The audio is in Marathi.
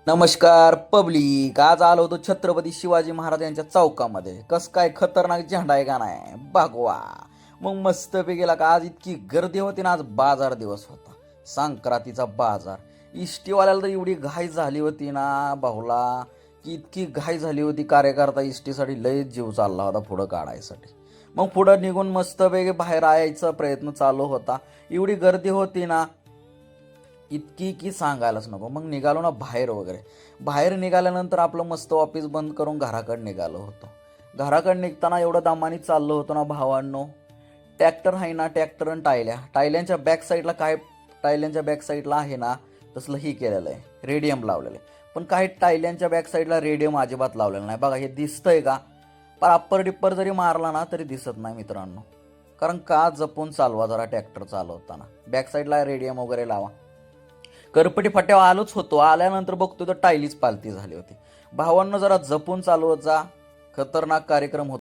नमस्कार पब्लिक. आज आलो होतो छत्रपती शिवाजी महाराज यांच्या चौकामध्ये. कस काय खतरनाक झेंडा आहे का नाही बघवा. मग मस्त गेला का. आज इतकी गर्दी होती ना. आज बाजार दिवस होता, संक्रांतीचा बाजार. इष्टीवाल्याला तर एवढी घाई झाली होती ना भाऊला, की इतकी घाई झाली होती. कार्यकर्ता इष्टीसाठी लय जीव चालला होता पुढं काढायसाठी. मग पुढं निघून मस्त बाहेर यायचा प्रयत्न चालू होता. एवढी गर्दी होती ना, इतकी की सांगायलाच नको. मग निघालो ना बाहेर निघाल्यानंतर आपलं मस्त ऑफिस बंद करून घराकडे निघालो होतो. घराकडे निघताना एवढं दामानी चाललो होतो ना भावांनो. ट्रॅक्टर आहे ना, ट्रॅक्टर आणि टायल्यांच्या बॅक साईडला टायल्यांच्या बॅक साईडला आहे ना तसलं ही केलेलं आहे, रेडियम लावलेलं आहे. पण काही टायल्यांच्या बॅक साईडला रेडियम अजिबात लावलेलं नाही. बघा हे दिसतंय का. पण अप्पर डिप्पर जरी मारला ना तरी दिसत नाही मित्रांनो. कारण का जपून चालवा जरा ट्रॅक्टर चालवताना. बॅक साईडला रेडियम वगैरे लावा. करपटी फाट्यावर आलोच होतो. आल्यानंतर बघतो तर टायलीच पालती झाली होती. भावांना जरा जपून चालवत जा. खतरनाक कार्यक्रम होता.